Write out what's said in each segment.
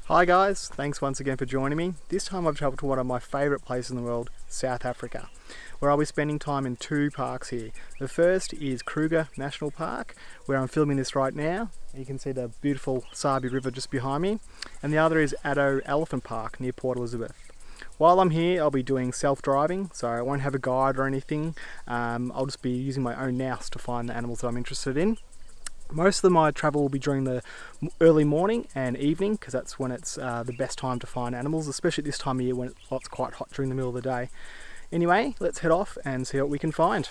Hi guys, thanks once again for joining me. This time I've travelled to one of my favourite places in the world, South Africa, where I'll be spending time in two parks here. The first is Kruger National Park, where I'm filming this right now. You can see the beautiful Sabi River just behind me. And the other is Addo Elephant Park near Port Elizabeth. While I'm here, I'll be doing self-driving, so I won't have a guide or anything. I'll just be using my own nous to find the animals that I'm interested in. Most of my travel will be during the early morning and evening, because that's when it's the best time to find animals, especially this time of year when it's quite hot during the middle of the day. Anyway, let's head off and see what we can find.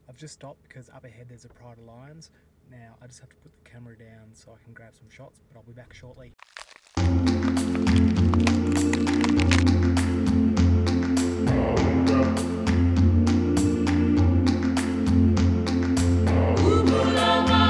I've just stopped because up ahead there's a pride of lions. Now I just have to put the camera down so I can grab some shots, but I'll be back shortly. Lama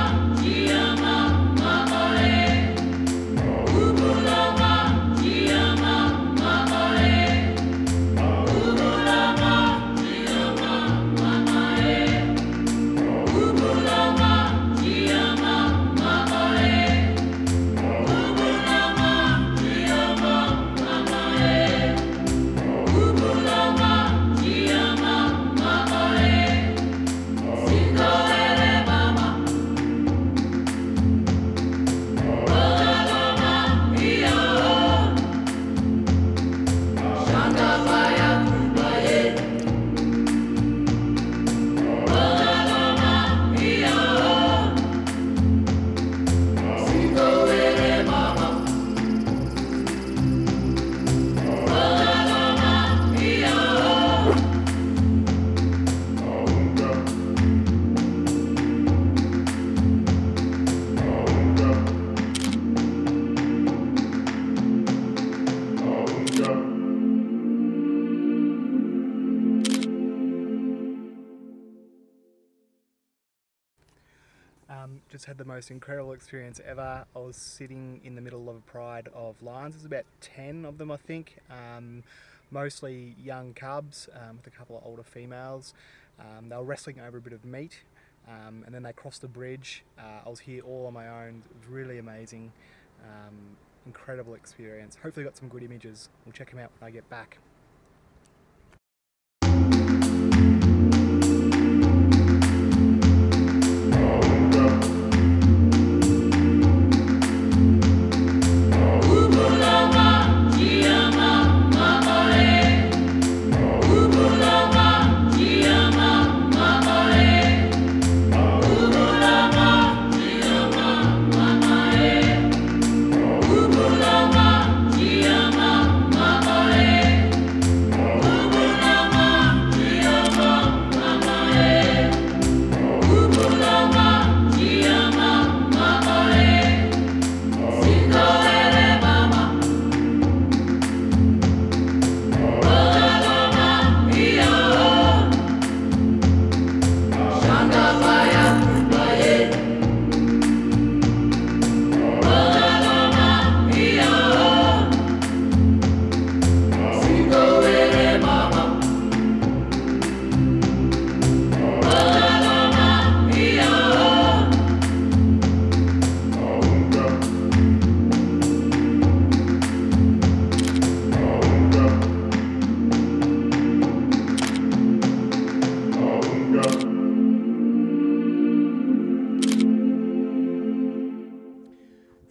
Just had the most incredible experience ever. I was sitting in the middle of a pride of lions. There's about 10 of them, I think. Mostly young cubs with a couple of older females. They were wrestling over a bit of meat, and then they crossed the bridge. I was here all on my own. It was really amazing. Incredible experience. Hopefully got some good images. We'll check them out when I get back.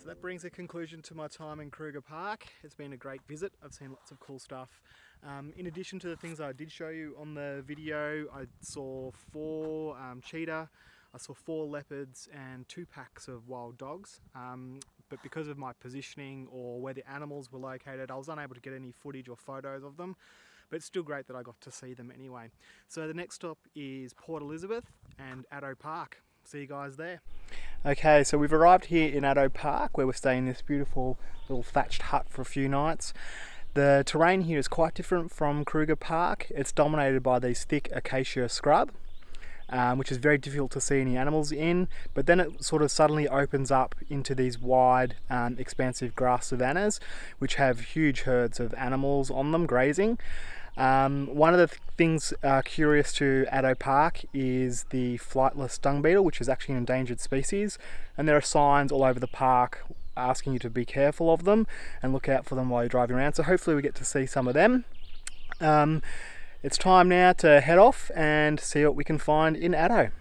That brings a conclusion to my time in Kruger Park. It's been a great visit. I've seen lots of cool stuff. In addition to the things I did show you on the video, I saw 4 cheetah, I saw 4 leopards and 2 packs of wild dogs. But because of my positioning or where the animals were located, I was unable to get any footage or photos of them. But it's still great that I got to see them anyway. So the next stop is Port Elizabeth and Addo Park. See you guys there. Okay, so we've arrived here in Addo Park where we're staying in this beautiful little thatched hut for a few nights. The terrain here is quite different from Kruger Park. It's dominated by these thick acacia scrub, which is very difficult to see any animals in, but then it sort of suddenly opens up into these wide, expansive grass savannas, which have huge herds of animals on them grazing. One of the things curious to Addo Park is the flightless dung beetle, which is actually an endangered species, and there are signs all over the park asking you to be careful of them and look out for them while you're driving around, so hopefully we get to see some of them. It's time now to head off and see what we can find in Addo.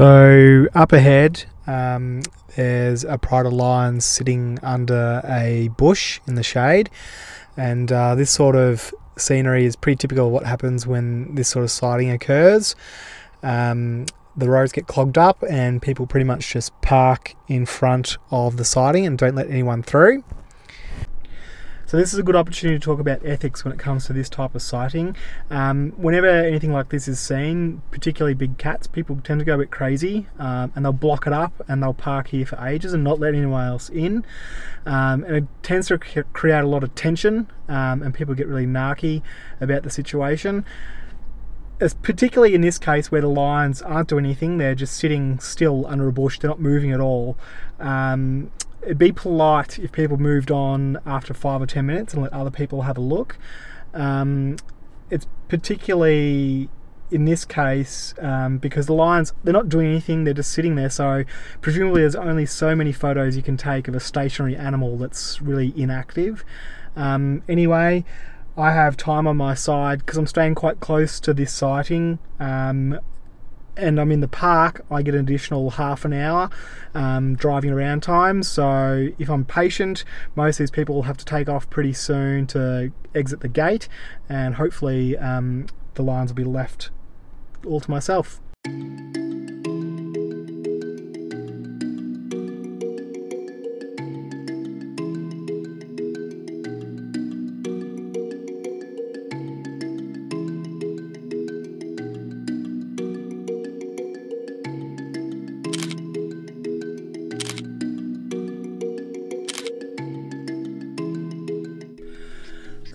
So up ahead, there's a pride of lions sitting under a bush in the shade, and this sort of scenery is pretty typical of what happens when this sort of sighting occurs. The roads get clogged up and people pretty much just park in front of the sighting and don't let anyone through. So this is a good opportunity to talk about ethics when it comes to this type of sighting. Whenever anything like this is seen, particularly big cats, people tend to go a bit crazy, and they'll block it up and they'll park here for ages and not let anyone else in. And it tends to create a lot of tension, and people get really narky about the situation. Particularly in this case where the lions aren't doing anything, they're just sitting still under a bush, they're not moving at all. It'd be polite if people moved on after 5 or 10 minutes and let other people have a look. It's particularly in this case because the lions, they're not doing anything, they're just sitting there, so presumably there's only so many photos you can take of a stationary animal that's really inactive. Anyway, I have time on my side because I'm staying quite close to this sighting, and I'm in the park. I get an additional half an hour driving around time, so if I'm patient, most of these people will have to take off pretty soon to exit the gate, and hopefully the lions will be left all to myself.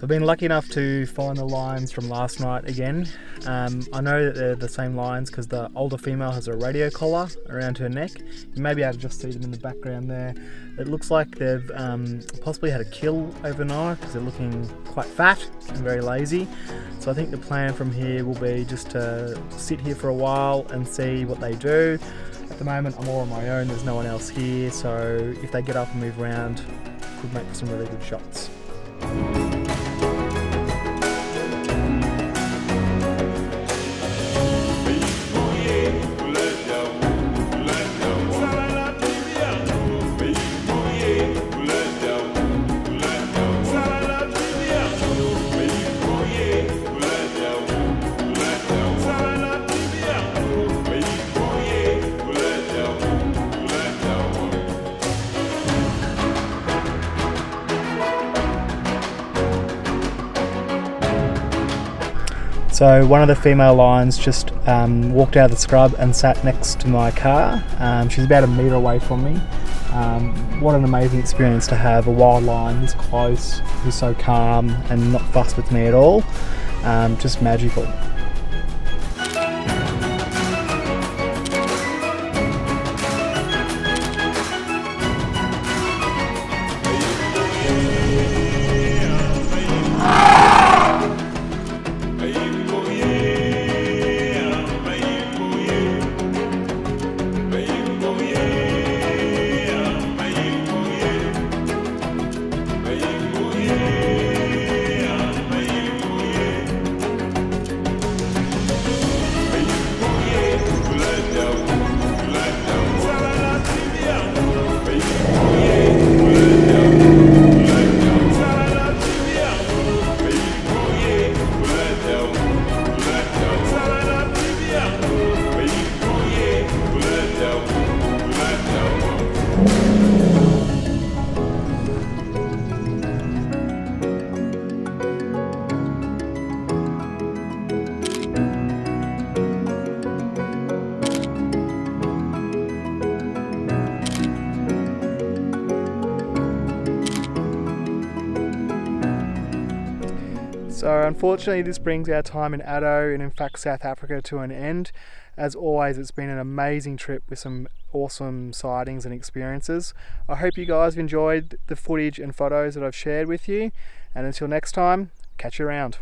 I've been lucky enough to find the lions from last night again. I know that they're the same lions because the older female has a radio collar around her neck. You may be able to just see them in the background there. It looks like they've possibly had a kill overnight because they're looking quite fat and very lazy. So I think the plan from here will be just to sit here for a while and see what they do. At the moment I'm all on my own, there's no one else here, so if they get up and move around, could make some really good shots. So one of the female lions just walked out of the scrub and sat next to my car. She's about a metre away from me. What an amazing experience to have a wild lion this close, who's so calm and not fussed with me at all. Just magical. So unfortunately this brings our time in Addo and in fact South Africa to an end. As always, it's been an amazing trip with some awesome sightings and experiences. I hope you guys have enjoyed the footage and photos that I've shared with you, and until next time, catch you around.